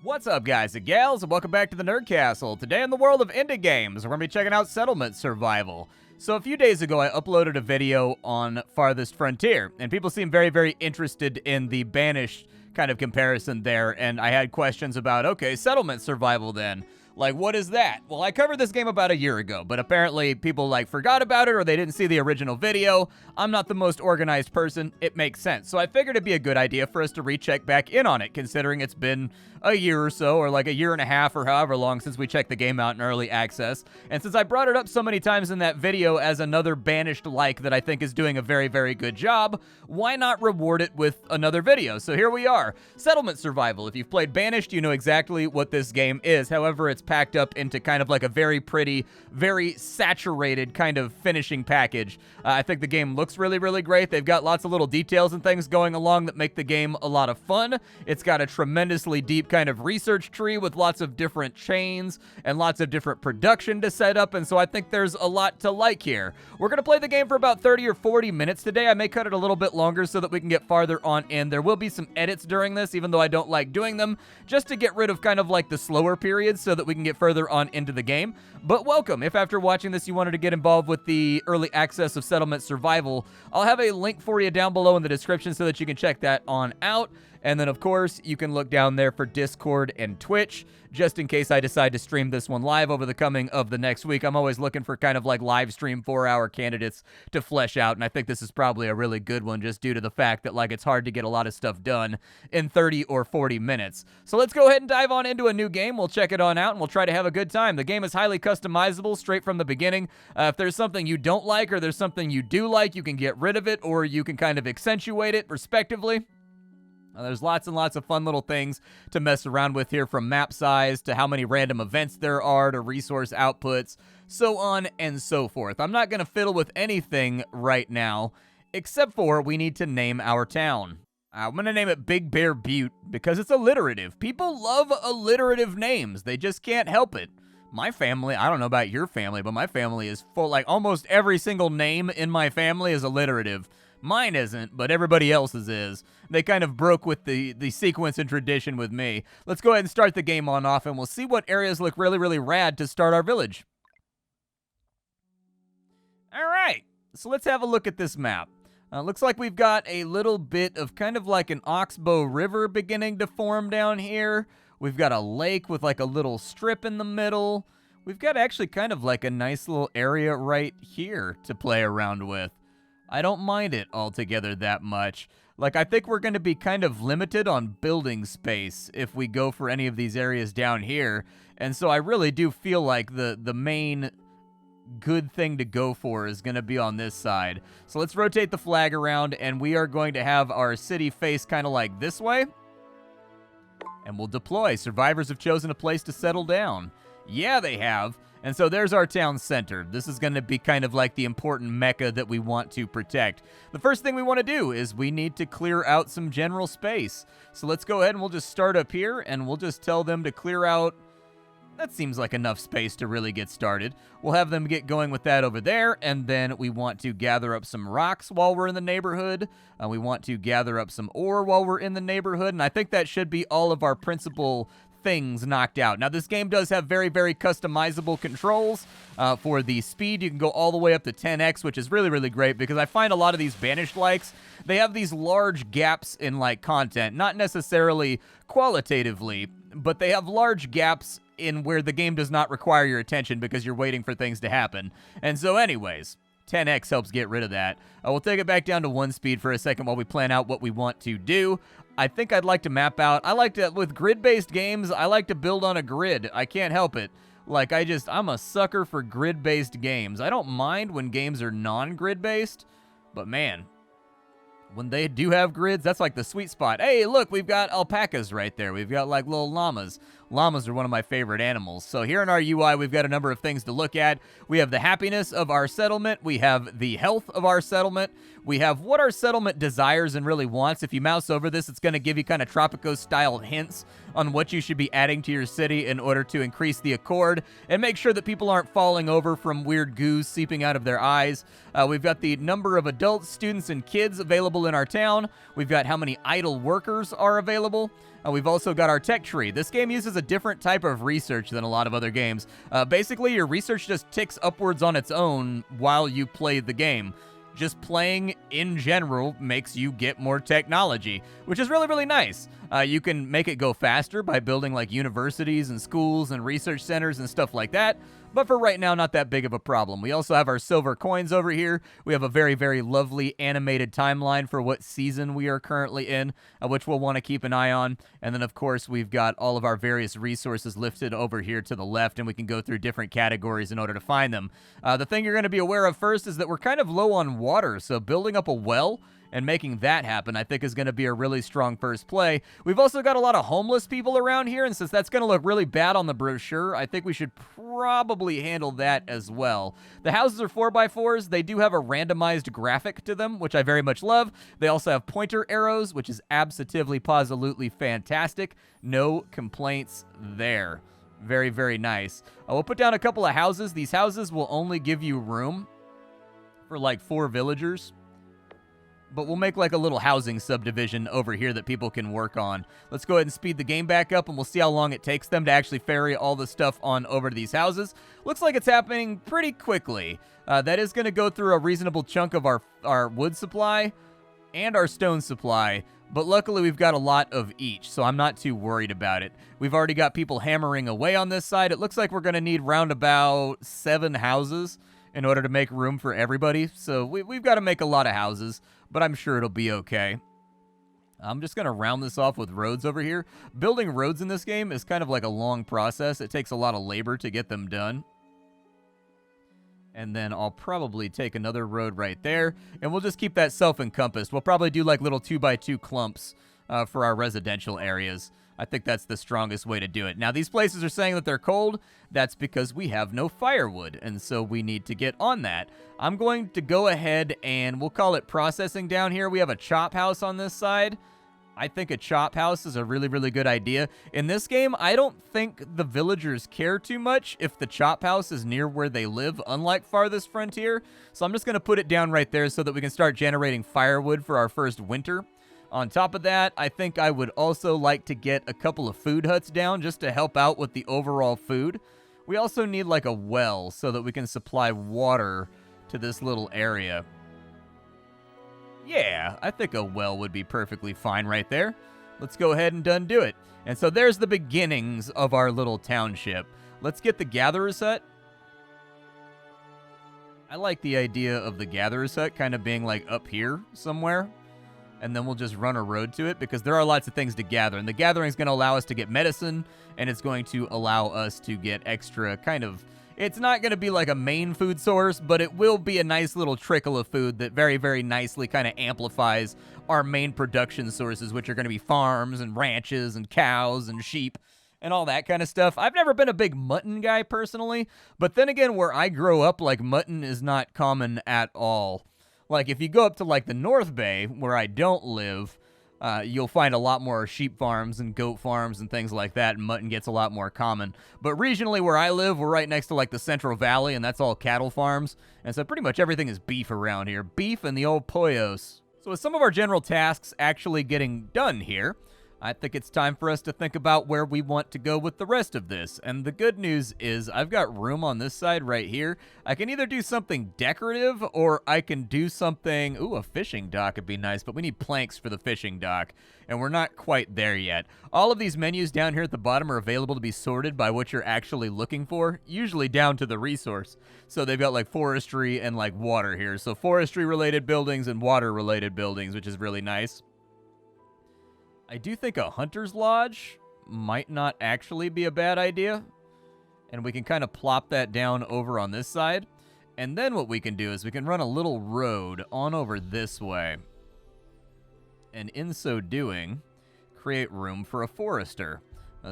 What's up, guys and gals, and welcome back to the Nerd Castle. Today in the world of indie games, we're going to be checking out Settlement Survival. So a few days ago, I uploaded a video on Farthest Frontier, and people seem very interested in the Banished kind of comparison there, and I had questions about, okay, Settlement Survival then. Like, what is that? Well, I covered this game about a year ago, but apparently people, forgot about it or they didn't see the original video. I'm not the most organized person. It makes sense. So I figured it'd be a good idea for us to recheck back in on it, considering it's been a year or so, or a year and a half, or however long since we checked the game out in early access. And since I brought it up so many times in that video as another Banished-like that I think is doing a very good job, why not reward it with another video? So here we are. Settlement Survival. If you've played Banished, you know exactly what this game is. However, it's packed up into kind of like a very pretty, very saturated kind of finishing package. I think the game looks really great. They've got lots of little details and things going along that make the game a lot of fun. It's got a tremendously deep kind of research tree with lots of different chains and lots of different production to set up, and so I think there's a lot to like here. We're going to play the game for about 30 or 40 minutes today. I may cut it a little bit longer so that we can get farther on in. There will be some edits during this, even though I don't like doing them, just to get rid of kind of like the slower periods so that we can get further on into the game. But welcome. If after watching this you wanted to get involved with the early access of Settlement Survival, I'll have a link for you down below in the description so that you can check that on out. And then, of course, you can look down there for Discord and Twitch, just in case I decide to stream this one live over the coming of the next week. I'm always looking for kind of like live stream 4-hour candidates to flesh out, and I think this is probably a really good one just due to the fact that, it's hard to get a lot of stuff done in 30 or 40 minutes. So let's go ahead and dive on into a new game. We'll check it on out, and we'll try to have a good time. The game is highly customizable straight from the beginning. If there's something you don't like or there's something you do like, you can get rid of it, or you can kind of accentuate it, respectively. There's lots and lots of fun little things to mess around with here, from map size to how many random events there are to resource outputs, so on and so forth. I'm not going to fiddle with anything right now, except for we need to name our town. I'm going to name it Big Bear Butte because it's alliterative. People love alliterative names. They just can't help it. My family, I don't know about your family, but my family is full, almost every single name in my family is alliterative. Mine isn't, but everybody else's is. They kind of broke with the sequence and tradition with me. Let's go ahead and start the game on off, and we'll see what areas look really rad to start our village. All right, so let's have a look at this map. Looks like we've got a little bit of kind of like an Oxbow River beginning to form down here. We've got a lake with a little strip in the middle. We've got actually kind of a nice little area right here to play around with. I don't mind it altogether that much. I think we're going to be kind of limited on building space if we go for any of these areas down here. And so I really do feel like the main good thing to go for is going to be on this side. So let's rotate the flag around, and we are going to have our city face kind of like this way. And we'll deploy. Survivors have chosen a place to settle down. Yeah, they have. And so there's our town center. This is going to be kind of like the important mecca that we want to protect. The first thing we want to do is we need to clear out some general space. So let's go ahead and we'll just start up here, and we'll just tell them to clear out. That seems like enough space to really get started. We'll have them get going with that over there, and then we want to gather up some rocks while we're in the neighborhood. We want to gather up some ore while we're in the neighborhood, and I think that should be all of our principal things knocked out. Now, this game does have very customizable controls for the speed. You can go all the way up to 10x, which is really great, because I find a lot of these Banished likes, they have these large gaps in content, not necessarily qualitatively, but they have large gaps in where the game does not require your attention because you're waiting for things to happen. And so anyways, 10x helps get rid of that. We'll take it back down to 1 speed for a second while we plan out what we want to do. I think I'd like to map out. With grid-based games, I like to build on a grid. I can't help it. I'm a sucker for grid-based games. I don't mind when games are non-grid-based, but man, when they do have grids, that's the sweet spot. Hey, look, we've got alpacas right there. We've got little llamas. Llamas are one of my favorite animals. So here in our UI, we've got a number of things to look at. We have the happiness of our settlement. We have the health of our settlement. we have what our settlement desires and really wants. If you mouse over this, it's going to give you kind of Tropico-style hints on what you should be adding to your city in order to increase the accord and make sure that people aren't falling over from weird goo seeping out of their eyes. We've got the number of adults, students, and kids available in our town. We've got how many idle workers are available. We've also got our tech tree. This game uses a different type of research than a lot of other games. Basically, your research just ticks upwards on its own while you play the game. Just playing in general makes you get more technology, which is really, really nice. You can make it go faster by building like universities and schools and research centers and stuff like that. But for right now, not that big of a problem. We also have our silver coins over here. We have a very, very lovely animated timeline for what season we are currently in, which we'll want to keep an eye on. And then, of course, we've got all of our various resources listed over here to the left, and we can go through different categories in order to find them. The thing you're going to be aware of first is that we're kind of low on water, so building up a well and making that happen, I think, is going to be a really strong first play. We've also got a lot of homeless people around here, and since that's going to look really bad on the brochure, I think we should probably handle that as well. The houses are 4x4s. They do have a randomized graphic to them, which I very much love. They also have pointer arrows, which is absolutely, positively fantastic. No complaints there. Very, very nice. We'll put down a couple of houses. These houses will only give you room for like 4 villagers. But we'll make like a little housing subdivision over here that people can work on. Let's go ahead and speed the game back up, and we'll see how long it takes them to actually ferry all the stuff on over to these houses. Looks like it's happening pretty quickly. That is going to go through a reasonable chunk of our wood supply and our stone supply. But luckily, we've got a lot of each, so I'm not too worried about it. We've already got people hammering away on this side. It looks like we're going to need round about 7 houses in order to make room for everybody. So we've got to make a lot of houses, but I'm sure it'll be okay. I'm just going to round this off with roads over here. Building roads in this game is kind of like a long process. It takes a lot of labor to get them done. And then I'll probably take another road right there, and we'll just keep that self-encompassed. We'll probably do like little 2x2 clumps for our residential areas. I think that's the strongest way to do it. Now, these places are saying that they're cold. That's because we have no firewood, and so we need to get on that. I'm going to go ahead and we'll call it processing down here. We have a chop house on this side. I think a chop house is a really, really good idea. In this game, I don't think the villagers care too much if the chop house is near where they live, unlike Farthest Frontier. So I'm just going to put it down right there so that we can start generating firewood for our first winter. On top of that, I think I would also like to get a couple of food huts down just to help out with the overall food. We also need like a well so that we can supply water to this little area. Yeah, I think a well would be perfectly fine right there. Let's go ahead and undo it. And so there's the beginnings of our little township. Let's get the Gatherer's Hut. I like the idea of the Gatherer's Hut kind of being like up here somewhere. And then we'll just run a road to it because there are lots of things to gather. And the gathering is going to allow us to get medicine, and it's going to allow us to get extra kind of... It's not going to be like a main food source, but it will be a nice little trickle of food that very, very nicely kind of amplifies our main production sources, which are going to be farms and ranches and cows and sheep and all that kind of stuff. I've never been a big mutton guy personally, but then again, where I grow up, like mutton is not common at all. Like, if you go up to, like, the North Bay, where I don't live, you'll find a lot more sheep farms and goat farms and things like that, and mutton gets a lot more common. But regionally, where I live, we're right next to, like, the Central Valley, and that's all cattle farms. And so pretty much everything is beef around here. Beef and the old pollos. So with some of our general tasks actually getting done here, I think it's time for us to think about where we want to go with the rest of this. And the good news is I've got room on this side right here. I can either do something decorative or I can do something... Ooh, a fishing dock would be nice, but we need planks for the fishing dock. And we're not quite there yet. All of these menus down here at the bottom are available to be sorted by what you're actually looking for, usually down to the resource. So they've got like forestry and like water here. So forestry-related buildings and water-related buildings, which is really nice. I do think a hunter's lodge might not actually be a bad idea. And we can kind of plop that down over on this side. And then what we can do is we can run a little road on over this way. And in so doing, create room for a forester.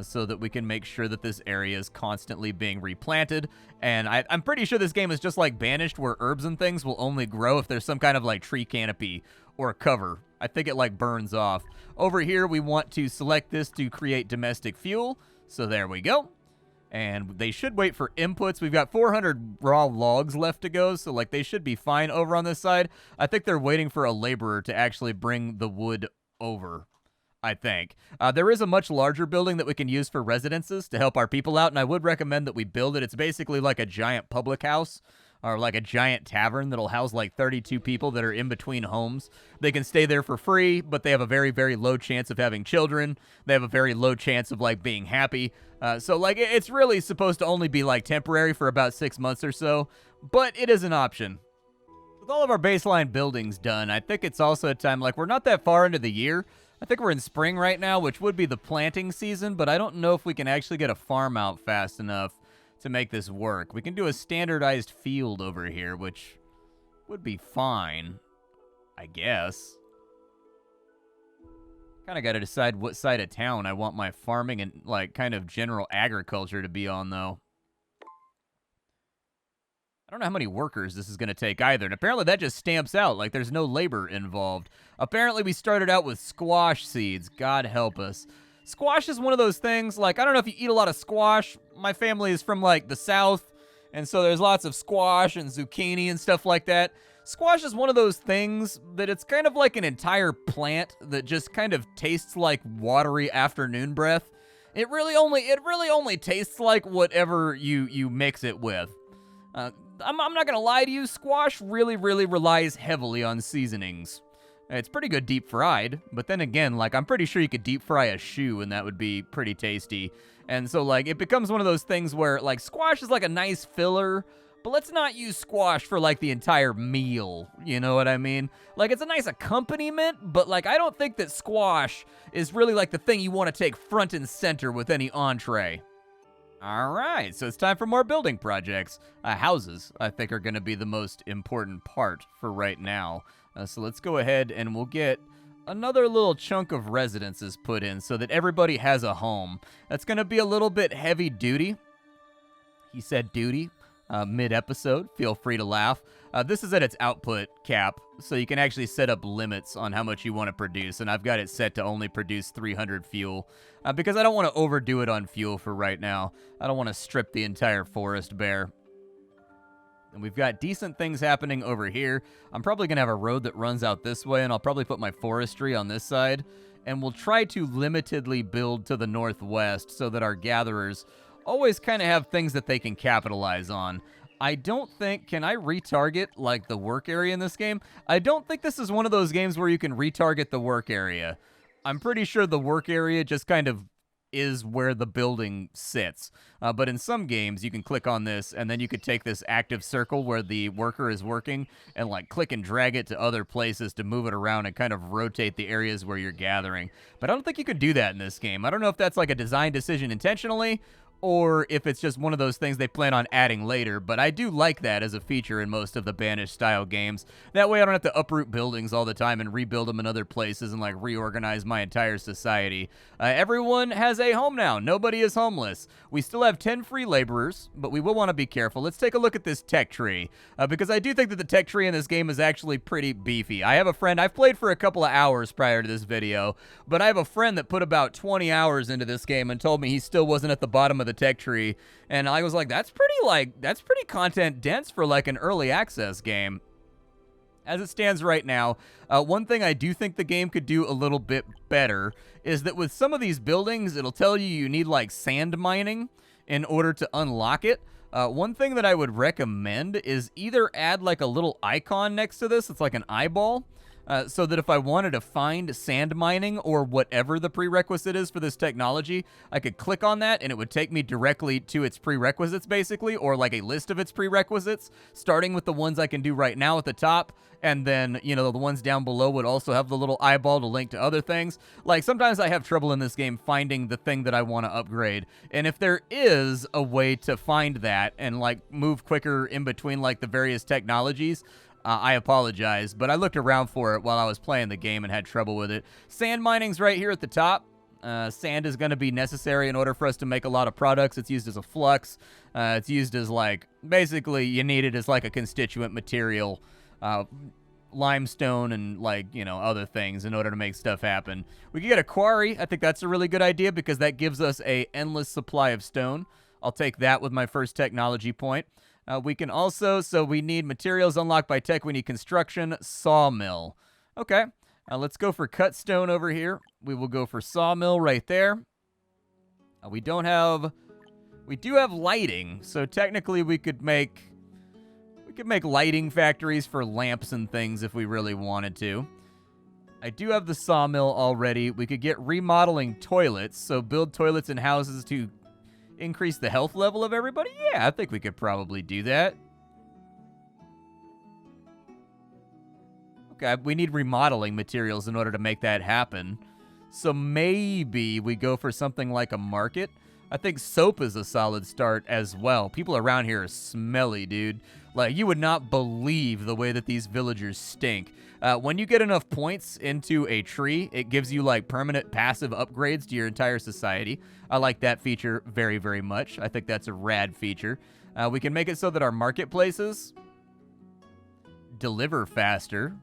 so that we can make sure that this area is constantly being replanted. And I'm pretty sure this game is just like Banished, where herbs and things will only grow if there's some kind of like tree canopy or cover. I think it like burns off. Over here, we want to select this to create domestic fuel. So there we go. And they should wait for inputs. We've got 400 raw logs left to go, so like they should be fine over on this side. I think they're waiting for a laborer to actually bring the wood over, I think. There is a much larger building that we can use for residences to help our people out, and I would recommend that we build it. It's basically like a giant public house, or like a giant tavern that'll house like 32 people that are in between homes. They can stay there for free, but they have a very, very low chance of having children. They have a very low chance of like being happy. So like it's really supposed to only be like temporary for about 6 months or so, but it is an option. With all of our baseline buildings done, I think it's also a time, like we're not that far into the year. I think we're in spring right now, which would be the planting season, but I don't know if we can actually get a farm out fast enough to make this work. We can do a standardized field over here, which would be fine, I guess. Kind of got to decide what side of town I want my farming and, like, kind of general agriculture to be on, though. I don't know how many workers this is going to take either, and apparently that just stamps out, like there's no labor involved. Apparently we started out with squash seeds. God help us. Squash is one of those things, like, I don't know if you eat a lot of squash. My family is from, like, the South, and so there's lots of squash and zucchini and stuff like that. Squash is one of those things that it's kind of like an entire plant that just kind of tastes like watery afternoon breath. It really only tastes like whatever you mix it with. I'm not gonna lie to you, squash really relies heavily on seasonings. It's pretty good deep fried, but then again, like, I'm pretty sure you could deep fry a shoe and that would be pretty tasty. And so, like, it becomes one of those things where, like, squash is like a nice filler, but let's not use squash for, like, the entire meal, you know what I mean? Like, it's a nice accompaniment, but, like, I don't think that squash is really, like, the thing you want to take front and center with any entree. All right, so it's time for more building projects. Houses, I think, are going to be the most important part for right now. So let's go ahead and we'll get another little chunk of residences put in so that everybody has a home. That's going to be a little bit heavy duty. He said duty mid-episode. Feel free to laugh. This is at its output cap, so you can actually set up limits on how much you want to produce, and I've got it set to only produce 300 fuel, because I don't want to overdo it on fuel for right now. I don't want to strip the entire forest bare. And we've got decent things happening over here. I'm probably going to have a road that runs out this way, and I'll probably put my forestry on this side, and we'll try to limitedly build to the northwest so that our gatherers always kind of have things that they can capitalize on. I don't think, can I retarget, like, the work area in this game? I don't think this is one of those games where you can retarget the work area. I'm pretty sure the work area just kind of is where the building sits. But in some games, you can click on this, and then you could take this active circle where the worker is working and, like, click and drag it to other places to move it around and kind of rotate the areas where you're gathering. But I don't think you could do that in this game. I don't know if that's, like, a design decision intentionally, or if it's just one of those things they plan on adding later, but I do like that as a feature in most of the Banished-style games. That way I don't have to uproot buildings all the time and rebuild them in other places and, like, reorganize my entire society. Everyone has a home now. Nobody is homeless. We still have 10 free laborers, but we will want to be careful. Let's take a look at this tech tree, because I do think that the tech tree in this game is actually pretty beefy. I have a friend, I've played for a couple of hours prior to this video, but I have a friend that put about 20 hours into this game and told me he still wasn't at the bottom of the tech tree, and I was like, that's pretty content dense for, like, an early access game. As it stands right now, one thing I do think the game could do a little bit better is that with some of these buildings, it'll tell you need, like, sand mining in order to unlock it. One thing that I would recommend is either add, like, a little icon next to this. It's like an eyeball. So that if I wanted to find sand mining or whatever the prerequisite is for this technology, I could click on that and it would take me directly to its prerequisites, basically, or like a list of its prerequisites, starting with the ones I can do right now at the top, and then, you know, the ones down below would also have the little eyeball to link to other things. Like, sometimes I have trouble in this game finding the thing that I want to upgrade, and if there is a way to find that and, like, move quicker in between, like, the various technologies, I apologize, but I looked around for it while I was playing the game and had trouble with it. Sand mining's right here at the top. Sand is going to be necessary in order for us to make a lot of products. It's used as a flux. It's used as, like, basically you need it as, like, a constituent material. Limestone and, like, you know, other things in order to make stuff happen. We can get a quarry. I think that's a really good idea because that gives us a endless supply of stone. I'll take that with my first technology point. We can also, so we need materials unlocked by tech. We need construction, sawmill. Okay. Let's go for cut stone over here. We will go for sawmill right there. We do have lighting, so technically we could make lighting factories for lamps and things if we really wanted to. I do have the sawmill already. We could get remodeling toilets, so build toilets in houses to increase the health level of everybody. Yeah, I think we could probably do that. Okay, we need remodeling materials in order to make that happen. So maybe we go for something like a market. I think soap is a solid start as well. People around here are smelly, dude. Like, you would not believe the way that these villagers stink. When you get enough points into a tree, it gives you, like, permanent passive upgrades to your entire society. I like that feature very, very much. I think that's a rad feature. We can make it so that our marketplaces deliver faster.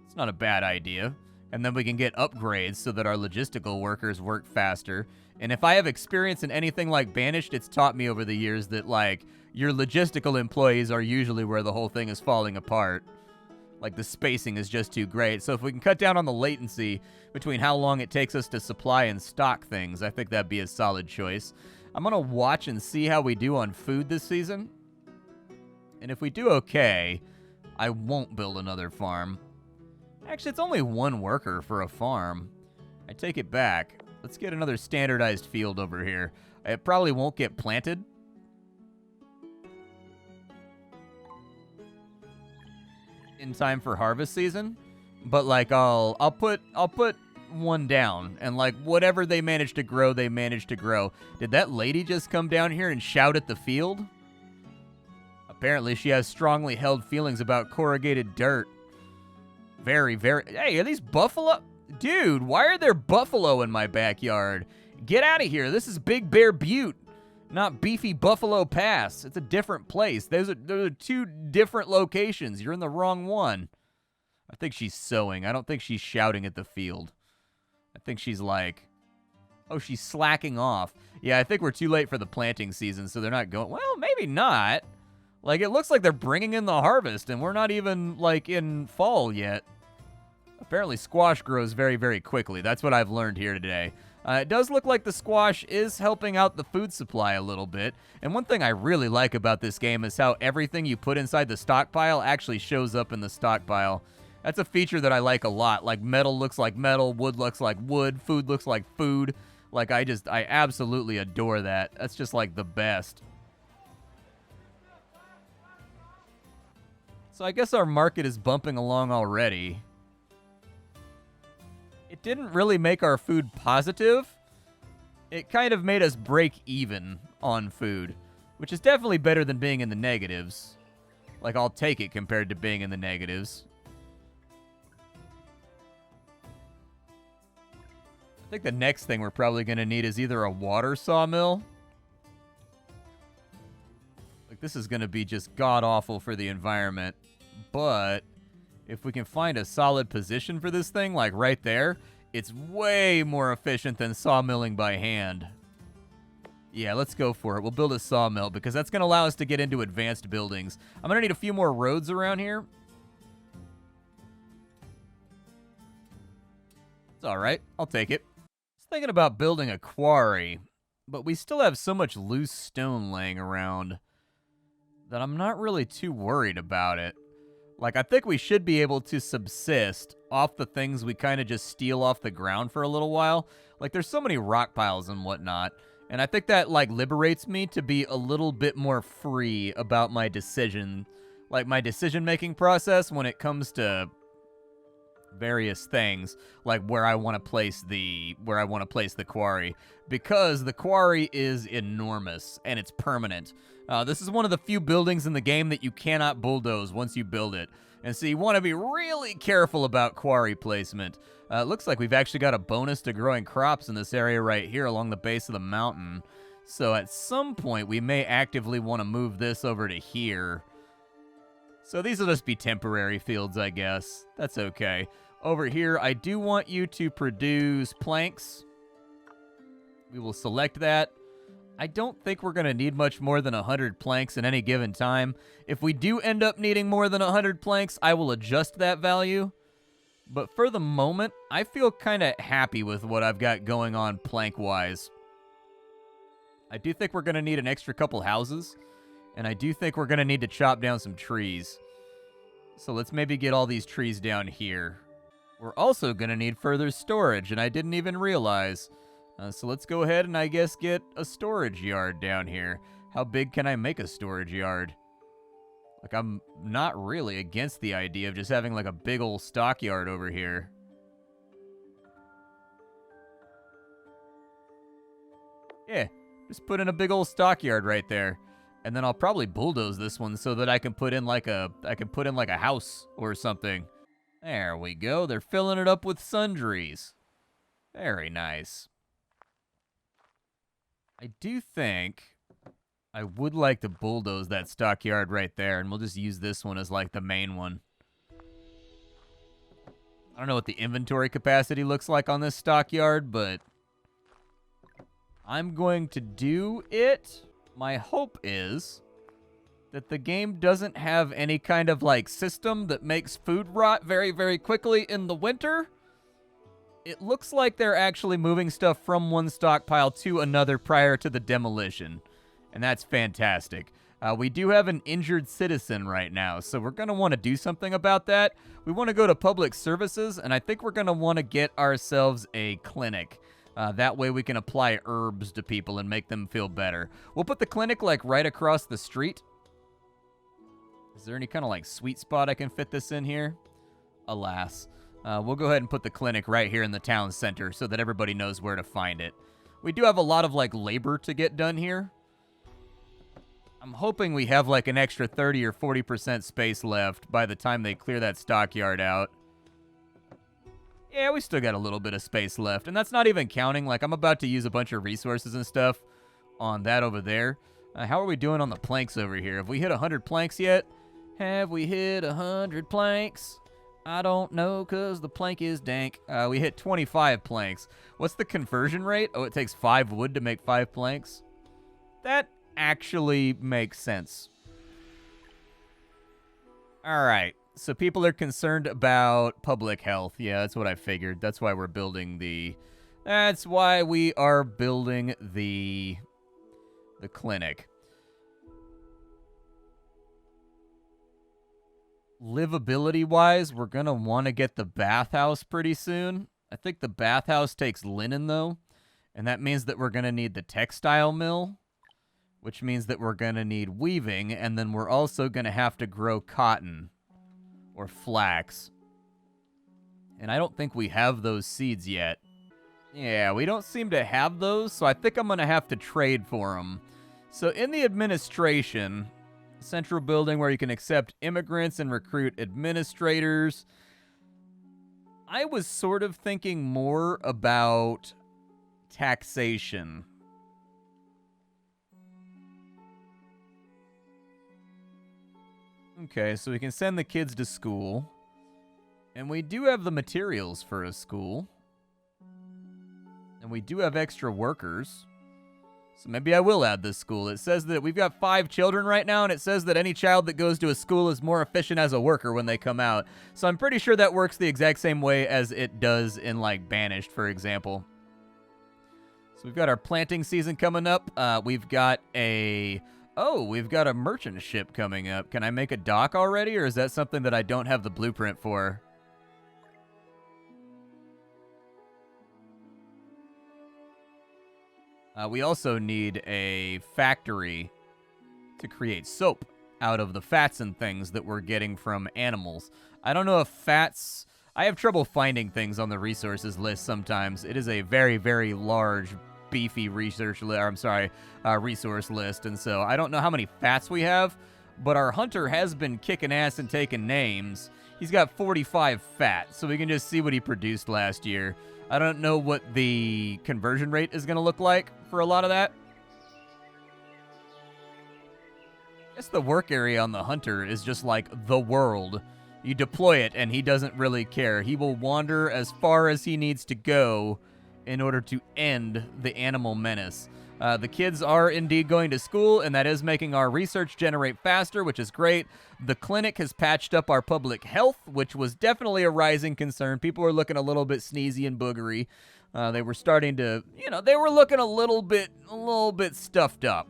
It's not a bad idea. And then we can get upgrades so that our logistical workers work faster. And if I have experience in anything like Banished, it's taught me over the years that, like, your logistical employees are usually where the whole thing is falling apart. Like, the spacing is just too great. So if we can cut down on the latency between how long it takes us to supply and stock things, I think that'd be a solid choice. I'm going to watch and see how we do on food this season. And if we do okay, I won't build another farm. Actually, it's only one worker for a farm. I take it back. Let's get another standardized field over here. It probably won't get planted. In time for harvest season, but like I'll put one down, and like whatever they manage to grow, they manage to grow. Did that lady just come down here and shout at the field? Apparently she has strongly held feelings about corrugated dirt. Very, very... Hey, are these buffalo? Dude, why are there buffalo in my backyard? Get out of here. This is Big Bear Butte, not Beefy Buffalo Pass. It's a different place. Those are two different locations. You're in the wrong one. I think she's sewing. I don't think she's shouting at the field. I think she's like... Oh, she's slacking off. Yeah, I think we're too late for the planting season, so they're not going... Well, maybe not. Like, it looks like they're bringing in the harvest, and we're not even, like, in fall yet. Apparently, squash grows very, very quickly. That's what I've learned here today. It does look like the squash is helping out the food supply a little bit. And one thing I really like about this game is how everything you put inside the stockpile actually shows up in the stockpile. That's a feature that I like a lot. Like, metal looks like metal, wood looks like wood, food looks like food. Like, I absolutely adore that. That's just, like, the best. So I guess our market is bumping along already. It didn't really make our food positive. It kind of made us break even on food, which is definitely better than being in the negatives. Like, I'll take it compared to being in the negatives. I think the next thing we're probably going to need is either a water sawmill. Like, this is going to be just god-awful for the environment. But if we can find a solid position for this thing, like right there, it's way more efficient than sawmilling by hand. Yeah, let's go for it. We'll build a sawmill because that's going to allow us to get into advanced buildings. I'm going to need a few more roads around here. It's all right. I'll take it. I was thinking about building a quarry, but we still have so much loose stone laying around that I'm not really too worried about it. Like, I think we should be able to subsist off the things we kind of just steal off the ground for a little while. Like, there's so many rock piles and whatnot. And I think that, like, liberates me to be a little bit more free about my decision. Like, my decision-making process when it comes to various things. Like, where I want to place the quarry. Because the quarry is enormous, and it's permanent. This is one of the few buildings in the game that you cannot bulldoze once you build it. And so you want to be really careful about quarry placement. Looks like we've actually got a bonus to growing crops in this area right here along the base of the mountain. So at some point, we may actively want to move this over to here. So these will just be temporary fields, I guess. That's okay. Over here, I do want you to produce planks. We will select that. I don't think we're going to need much more than 100 planks at any given time. If we do end up needing more than 100 planks, I will adjust that value. But for the moment, I feel kind of happy with what I've got going on plank-wise. I do think we're going to need an extra couple houses, and I do think we're going to need to chop down some trees. So let's maybe get all these trees down here. We're also going to need further storage, and I didn't even realize. So let's go ahead and I guess get a storage yard down here. How big can I make a storage yard? Like, I'm not really against the idea of just having like a big old stockyard over here. Yeah, just put in a big old stockyard right there. And then I'll probably bulldoze this one so that I can put in like a house or something. There we go. They're filling it up with sundries. Very nice. I do think I would like to bulldoze that stockyard right there, and we'll just use this one as like the main one. I don't know what the inventory capacity looks like on this stockyard, but I'm going to do it. My hope is that the game doesn't have any kind of like system that makes food rot very, very quickly in the winter. It looks like they're actually moving stuff from one stockpile to another prior to the demolition, and that's fantastic. We do have an injured citizen right now, so we're going to want to do something about that. We want to go to public services, and I think we're going to want to get ourselves a clinic. That way we can apply herbs to people and make them feel better. We'll put the clinic like right across the street. Is there any kind of like sweet spot I can fit this in here? Alas. We'll go ahead and put the clinic right here in the town center so that everybody knows where to find it. We do have a lot of like labor to get done here. I'm hoping we have like an extra 30 or 40% space left by the time they clear that stockyard out. Yeah, we still got a little bit of space left, and that's not even counting, like, I'm about to use a bunch of resources and stuff on that over there. How are we doing on the planks over here? Have we hit 100 planks yet? Have we hit 100 planks? I don't know, because the plank is dank. We hit 25 planks. What's the conversion rate? Oh, it takes 5 wood to make 5 planks? That actually makes sense. All right. So people are concerned about public health. Yeah, that's what I figured. That's why we're building the... That's why we are building the clinic. Livability-wise, we're going to want to get the bathhouse pretty soon. I think the bathhouse takes linen, though. And that means that we're going to need the textile mill, which means that we're going to need weaving, and then we're also going to have to grow cotton. Or flax. And I don't think we have those seeds yet. Yeah, we don't seem to have those, so I think I'm going to have to trade for them. So in the administration, central building where you can accept immigrants and recruit administrators, I was sort of thinking more about taxation. Okay, so we can send the kids to school. And we do have the materials for a school. And we do have extra workers. So maybe I will add this school. It says that we've got 5 children right now, and it says that any child that goes to a school is more efficient as a worker when they come out. So I'm pretty sure that works the exact same way as it does in, like, Banished, for example. So we've got our planting season coming up. We've got a merchant ship coming up. Can I make a dock already, or is that something that I don't have the blueprint for? We also need a factory to create soap out of the fats and things that we're getting from animals. I don't know if fats... I have trouble finding things on the resources list sometimes. It is a very, very large, beefy resource list, and so I don't know how many fats we have, but our hunter has been kicking ass and taking names. He's got 45 fat, so we can just see what he produced last year. I don't know what the conversion rate is going to look like for a lot of that. I guess the work area on the hunter is just like the world. You deploy it, and he doesn't really care. He will wander as far as he needs to go in order to end the animal menace. The kids are indeed going to school, and that is making our research generate faster, which is great. The clinic has patched up our public health, which was definitely a rising concern. People were looking a little bit sneezy and boogery. They were starting to, they were looking a little bit stuffed up.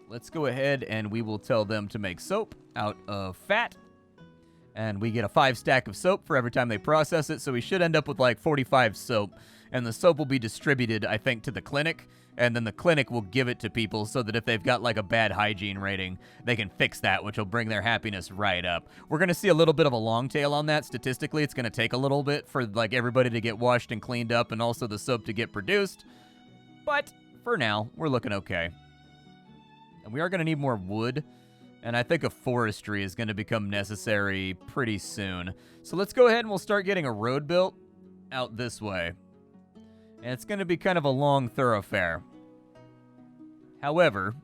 Let's go ahead and we will tell them to make soap out of fat. And we get a 5 stack of soap for every time they process it, so we should end up with like 45 soap. And the soap will be distributed, I think, to the clinic, and then the clinic will give it to people so that if they've got like a bad hygiene rating, they can fix that, which will bring their happiness right up. We're going to see a little bit of a long tail on that. Statistically, it's going to take a little bit for like everybody to get washed and cleaned up and also the soap to get produced. But for now, we're looking okay. And we are going to need more wood, and I think a forestry is going to become necessary pretty soon. So let's go ahead and we'll start getting a road built out this way. And it's going to be kind of a long thoroughfare. However,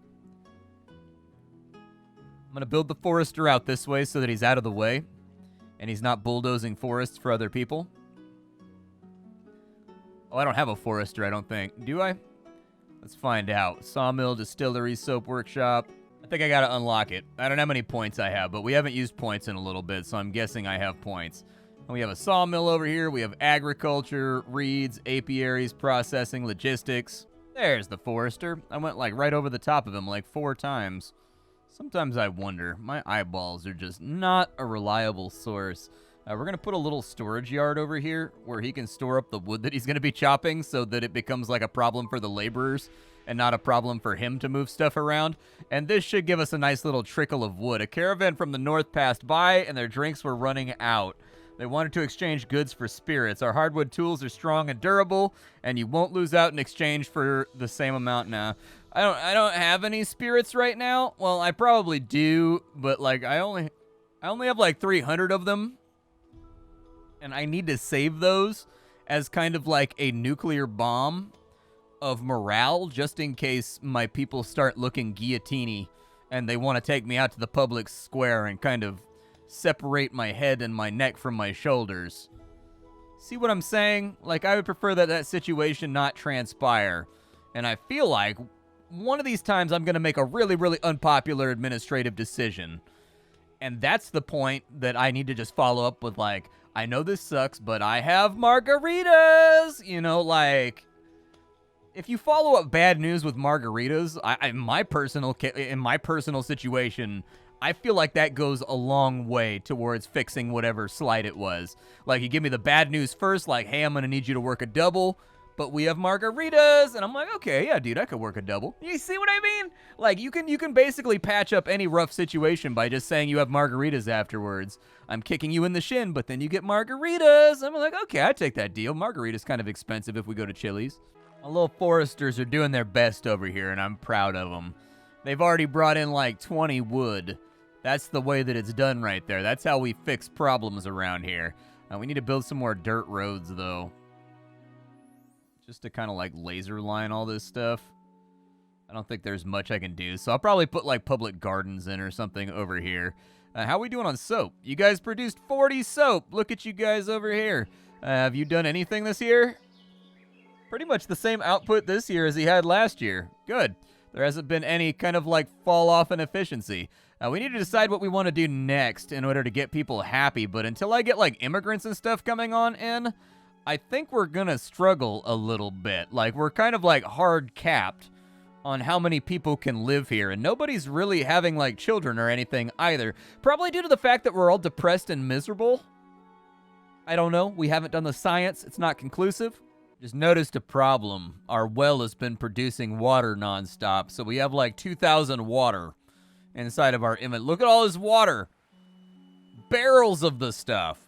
I'm going to build the forester out this way so that he's out of the way, and he's not bulldozing forests for other people. Oh, I don't have a forester, I don't think. Do I? Let's find out. Sawmill, distillery, soap workshop. I think I got to unlock it. I don't know how many points I have, but we haven't used points in a little bit, so I'm guessing I have points. And we have a sawmill over here. We have agriculture, reeds, apiaries, processing, logistics. There's the forester. I went like right over the top of him like 4 times. Sometimes I wonder. My eyeballs are just not a reliable source. We're going to put a little storage yard over here where he can store up the wood that he's going to be chopping so that it becomes like a problem for the laborers and not a problem for him to move stuff around. And this should give us a nice little trickle of wood. A caravan from the north passed by and their drinks were running out. They wanted to exchange goods for spirits. Our hardwood tools are strong and durable, and you won't lose out in exchange for the same amount now. I don't have any spirits right now. Well, I probably do, but like I only have like 300 of them. And I need to save those as kind of like a nuclear bomb of morale just in case my people start looking guillotine-y and they want to take me out to the public square and kind of separate my head and my neck from my shoulders. See what I'm saying? Like, I would prefer that situation not transpire. And I feel like one of these times I'm going to make a really, really unpopular administrative decision. And that's the point that I need to just follow up with, like, I know this sucks, but I have margaritas! Like, if you follow up bad news with margaritas, in my personal situation, I feel like that goes a long way towards fixing whatever slight it was. Like, you give me the bad news first, like, hey, I'm going to need you to work a double, but we have margaritas, and I'm like, okay, yeah, dude, I could work a double. You see what I mean? Like, you can basically patch up any rough situation by just saying you have margaritas afterwards. I'm kicking you in the shin, but then you get margaritas. I'm like, okay, I take that deal. Margarita's kind of expensive if we go to Chili's. My little foresters are doing their best over here, and I'm proud of them. They've already brought in like 20 wood. That's the way that it's done right there. That's how we fix problems around here. We need to build some more dirt roads, though. Just to kind of like laser line all this stuff. I don't think there's much I can do, so I'll probably put like public gardens in or something over here. How are we doing on soap? You guys produced 40 soap. Look at you guys over here. Have you done anything this year? Pretty much the same output this year as he had last year. Good. There hasn't been any kind of like fall off in efficiency. We need to decide what we want to do next in order to get people happy, but until I get like immigrants and stuff coming on in, I think we're gonna struggle a little bit. Like, we're kind of like hard capped on how many people can live here, and nobody's really having like children or anything either. Probably due to the fact that we're all depressed and miserable. I don't know. We haven't done the science. It's not conclusive. Just noticed a problem. Our well has been producing water nonstop, so we have like 2,000 water inside of our inventory. Look at all this water. Barrels of the stuff.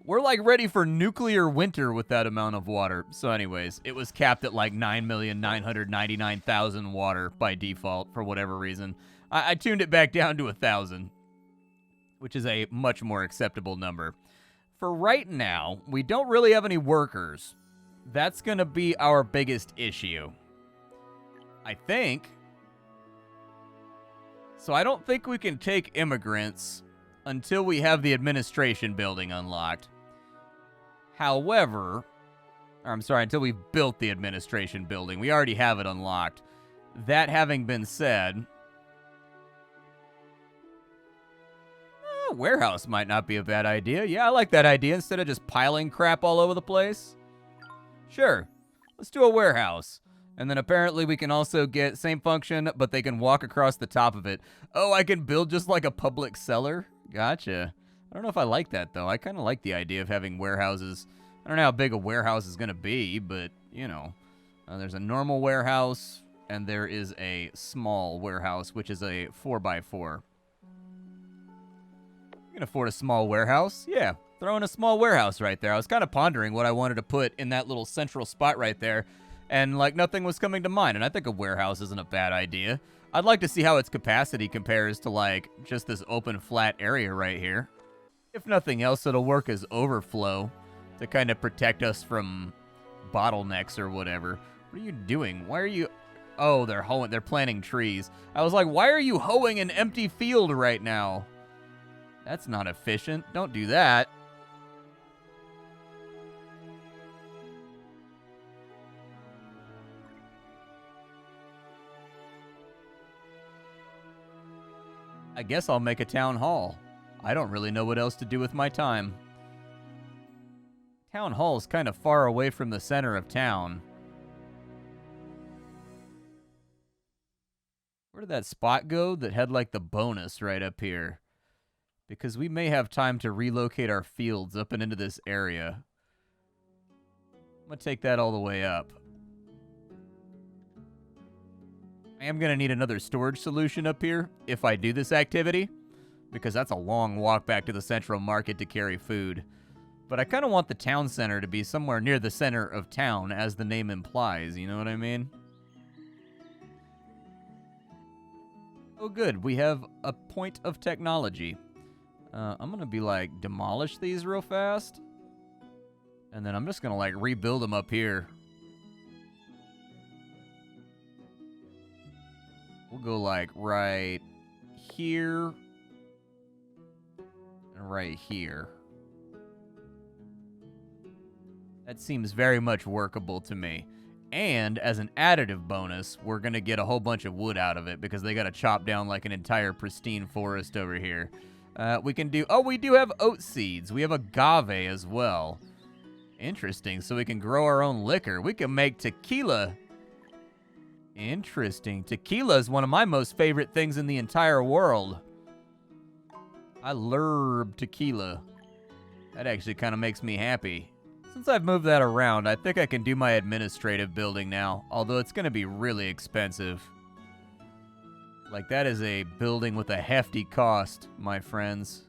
We're like ready for nuclear winter with that amount of water. So anyways, it was capped at like 9,999,000 water by default for whatever reason. I tuned it back down to 1,000, which is a much more acceptable number. For right now, we don't really have any workers. That's going to be our biggest issue, I think. So I don't think we can take immigrants until we have the administration building unlocked. However, I'm sorry, until we've built the administration building. We already have it unlocked. That having been said, a warehouse might not be a bad idea. Yeah, I like that idea instead of just piling crap all over the place. Sure, let's do a warehouse. And then apparently we can also get same function, but they can walk across the top of it. Oh, I can build just like a public cellar? Gotcha. I don't know if I like that, though. I kind of like the idea of having warehouses. I don't know how big a warehouse is going to be, but, you know. There's a normal warehouse, and there is a small warehouse, which is a 4x4. You can afford a small warehouse? Yeah, throw in a small warehouse right there. I was kind of pondering what I wanted to put in that little central spot right there, and, like, nothing was coming to mind, and I think a warehouse isn't a bad idea. I'd like to see how its capacity compares to, like, just this open, flat area right here. If nothing else, it'll work as overflow to kind of protect us from bottlenecks or whatever. What are you doing? Why are you... Oh, they're planting trees. I was like, why are you hoeing an empty field right now? That's not efficient. Don't do that. I guess I'll make a town hall. I don't really know what else to do with my time. Town hall's kind of far away from the center of town. Where did that spot go that had like the bonus right up here? Because we may have time to relocate our fields up and into this area. I'm going to take that all the way up. I am going to need another storage solution up here if I do this activity, because that's a long walk back to the central market to carry food. But I kind of want the town center to be somewhere near the center of town, as the name implies, you know what I mean? Oh good, we have a point of technology. I'm going to be like, demolish these real fast. And then I'm just going to like rebuild them up here. We'll go like right here and right here. That seems very much workable to me. And as an additive bonus, we're going to get a whole bunch of wood out of it because they got to chop down like an entire pristine forest over here. We can do... Oh, we do have oat seeds. We have agave as well. Interesting. So we can grow our own liquor. We can make tequila. Interesting. Tequila is one of my most favorite things in the entire world. I love tequila. That actually kind of makes me happy. Since I've moved that around, I think I can do my administrative building now, although it's going to be really expensive. Like, that is a building with a hefty cost, my friends.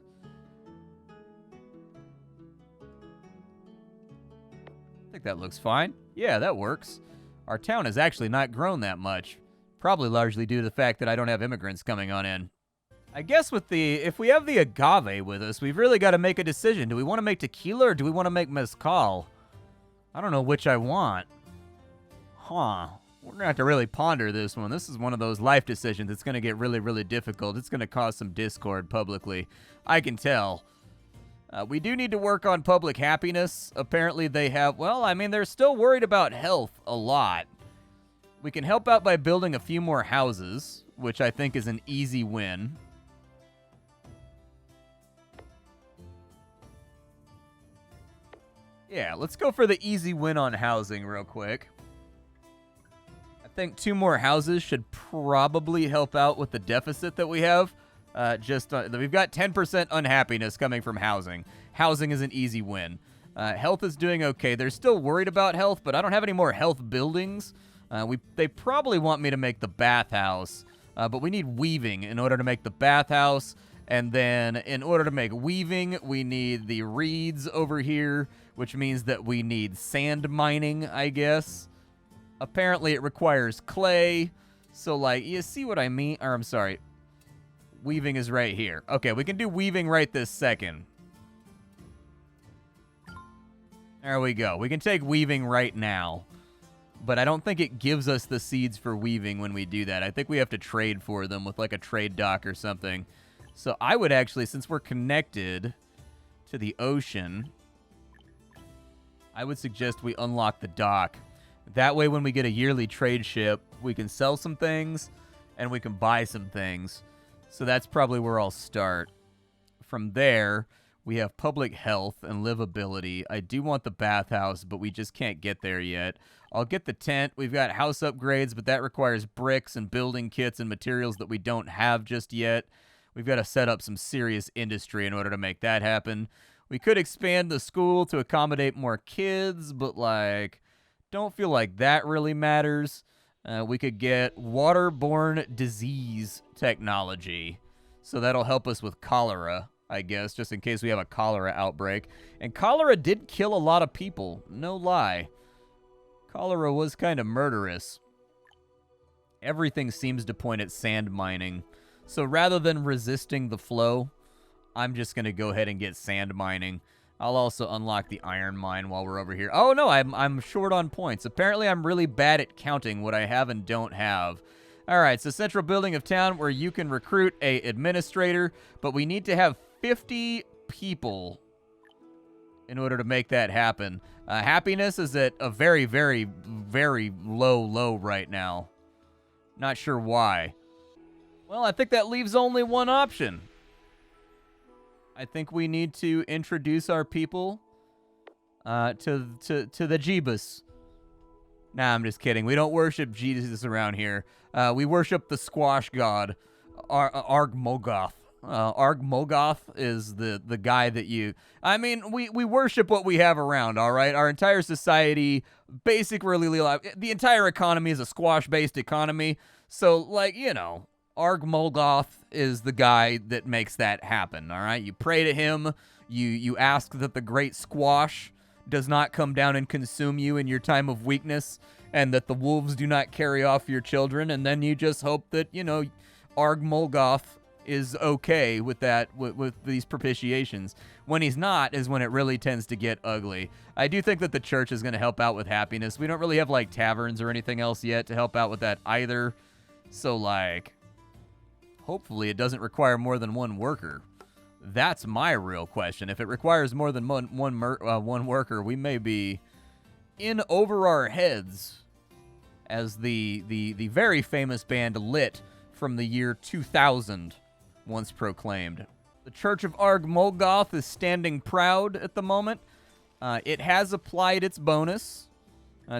I think that looks fine. Yeah, that works. Our town has actually not grown that much. Probably largely due to the fact that I don't have immigrants coming on in. I guess with if we have the agave with us, we've really got to make a decision. Do we want to make tequila or do we want to make mezcal? I don't know which I want. Huh. We're going to have to really ponder this one. This is one of those life decisions. It's going to get really, really difficult. It's going to cause some discord publicly. I can tell. We do need to work on public happiness. Apparently they have... Well, I mean, they're still worried about health a lot. We can help out by building a few more houses, which I think is an easy win. Yeah, let's go for the easy win on housing real quick. I think 2 more houses should probably help out with the deficit that we have. We've got 10% unhappiness coming from housing. Housing is an easy win. Health is doing okay. They're still worried about health, but I don't have any more health buildings. They probably want me to make the bathhouse, but we need weaving in order to make the bathhouse. And then in order to make weaving, we need the reeds over here, which means that we need sand mining, I guess. Apparently it requires clay. So, like, you see what I mean? Or, I'm sorry. Weaving is right here. Okay, we can do weaving right this second. There we go. We can take weaving right now. But I don't think it gives us the seeds for weaving when we do that. I think we have to trade for them with like a trade dock or something. So I would actually, since we're connected to the ocean, I would suggest we unlock the dock. That way when we get a yearly trade ship, we can sell some things and we can buy some things. So that's probably where I'll start. From there, we have public health and livability. I do want the bathhouse, but we just can't get there yet. I'll get the tent. We've got house upgrades, but that requires bricks and building kits and materials that we don't have just yet. We've got to set up some serious industry in order to make that happen. We could expand the school to accommodate more kids, but, like, don't feel like that really matters. We could get waterborne disease technology. So that'll help us with cholera, I guess, just in case we have a cholera outbreak. And cholera did kill a lot of people, no lie. Cholera was kind of murderous. Everything seems to point at sand mining. So rather than resisting the flow, I'm just going to go ahead and get sand mining. I'll also unlock the iron mine while we're over here. Oh, no, I'm short on points. Apparently, I'm really bad at counting what I have and don't have. All right, so central building of town where you can recruit a administrator, but we need to have 50 people in order to make that happen. Happiness is at a very, very, very low right now. Not sure why. Well, I think that leaves only one option. I think we need to introduce our people to the Jeebus. Nah, I'm just kidding. We don't worship Jesus around here. We worship the squash god, Arg-Mogoth. Arg-Mogoth is the guy that you... I mean, we worship what we have around, all right? Our entire society, the entire economy is a squash-based economy. So, like, you know, Arg-Mogoth is the guy that makes that happen, all right? You pray to him. You ask that the great squash does not come down and consume you in your time of weakness, and that the wolves do not carry off your children, and then you just hope that, you know, Arg-Mogoth is okay with that, with these propitiations. When he's not is when it really tends to get ugly. I do think that the church is going to help out with happiness. We don't really have, like, taverns or anything else yet to help out with that either. So, like, hopefully it doesn't require more than one worker. That's my real question. If it requires more than one worker, we may be in over our heads, as the very famous band Lit from the year 2000 once proclaimed. The Church of Arg-Mogoth is standing proud at the moment. It has applied its bonus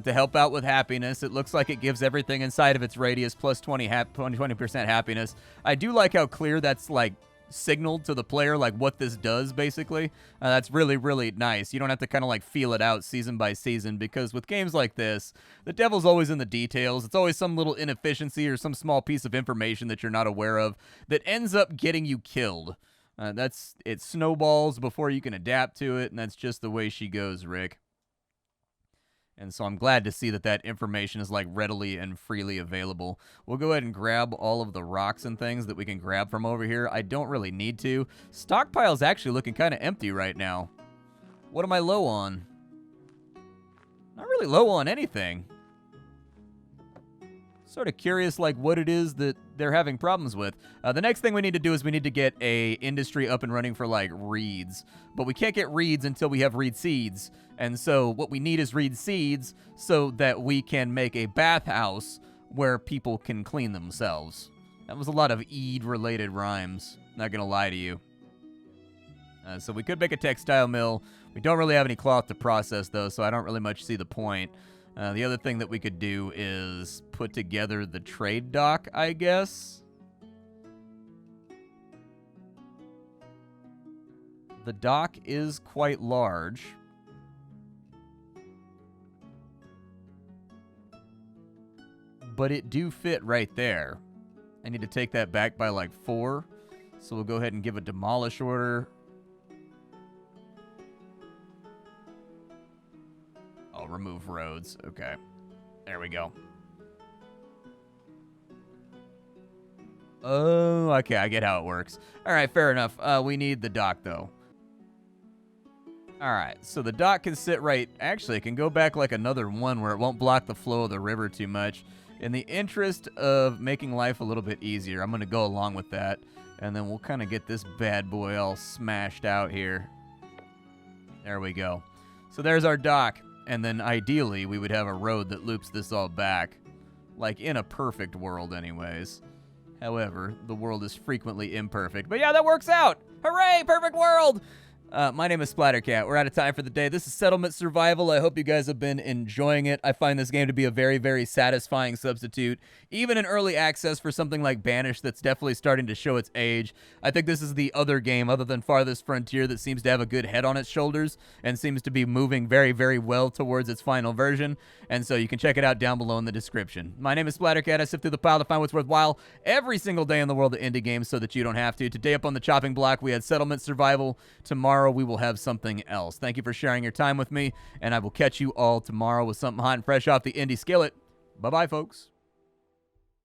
to help out with happiness. It looks like it gives everything inside of its radius plus 20% happiness. I do like how clear that's, like, signaled to the player, like, what this does, basically. That's really, really nice. You don't have to kind of, like, feel it out season by season, because with games like this, the devil's always in the details. It's always some little inefficiency or some small piece of information that you're not aware of that ends up getting you killed. It snowballs before you can adapt to it, and that's just the way she goes, Rick. And so I'm glad to see that that information is, like, readily and freely available. We'll go ahead and grab all of the rocks and things that we can grab from over here. I don't really need to. Stockpile's actually looking kind of empty right now. What am I low on? Not really low on anything. Sort of curious, like, what it is that they're having problems with. The next thing we need to do is we need to get a industry up and running for, like, reeds. But we can't get reeds until we have reed seeds. And so what we need is reed seeds so that we can make a bathhouse where people can clean themselves. That was a lot of Eid-related rhymes. Not gonna lie to you. So we could make a textile mill. We don't really have any cloth to process, though, so I don't really much see the point. The other thing that we could do is put together the trade dock, I guess. The dock is quite large. But it do fit right there. I need to take that back by like 4. So we'll go ahead and give a demolish order. I'll remove roads. Okay. There we go. Oh, okay, I get how it works. All right, fair enough. We need the dock, though. All right, so the dock can sit right... Actually, it can go back like another one where it won't block the flow of the river too much. In the interest of making life a little bit easier, I'm going to go along with that. And then we'll kind of get this bad boy all smashed out here. There we go. So there's our dock. And then ideally, we would have a road that loops this all back. Like in a perfect world anyways. However, the world is frequently imperfect. But yeah, that works out! Hooray! Perfect world! My name is Splattercat. We're out of time for the day. This is Settlement Survival. I hope you guys have been enjoying it. I find this game to be a very, very satisfying substitute, even in early access for something like Banished that's definitely starting to show its age. I think this is the other game other than Farthest Frontier that seems to have a good head on its shoulders and seems to be moving very, very well towards its final version. And so you can check it out down below in the description. My name is Splattercat. I sift through the pile to find what's worthwhile every single day in the world of indie games so that you don't have to. Today up on the chopping block, we had Settlement Survival. Tomorrow, we will have something else. Thank you for sharing your time with me, and I will catch you all tomorrow with something hot and fresh off the indie skillet. Bye-bye, folks.